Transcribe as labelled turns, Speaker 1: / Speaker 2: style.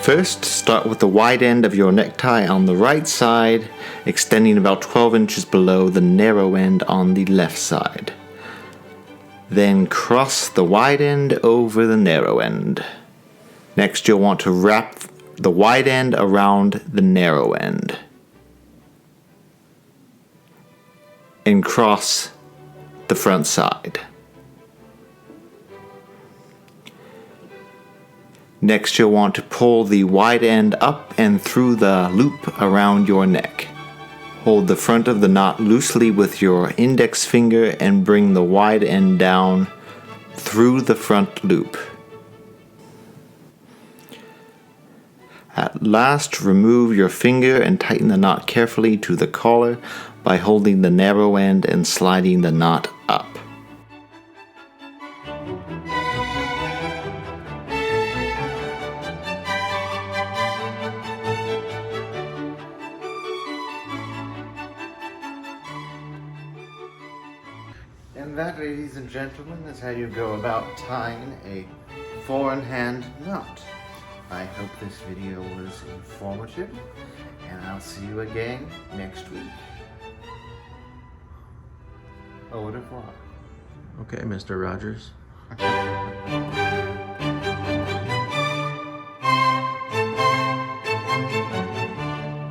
Speaker 1: First, start with the wide end of your necktie on the right side, extending about 12 inches below the narrow end on the left side. Then cross the wide end over the narrow end. Next, you'll want to wrap the wide end around the narrow end and cross the front side. Next, you'll want to pull the wide end up and through the loop around your neck. Hold the front of the knot loosely with your index finger and bring the wide end down through the front loop. At last, remove your finger and tighten the knot carefully to the collar by holding the narrow end and sliding the knot up. And that, ladies and gentlemen, is how you go about tying a four-in-hand knot. I hope this video was informative, and I'll see you again next week. Au revoir.
Speaker 2: Okay, Mr. Rogers.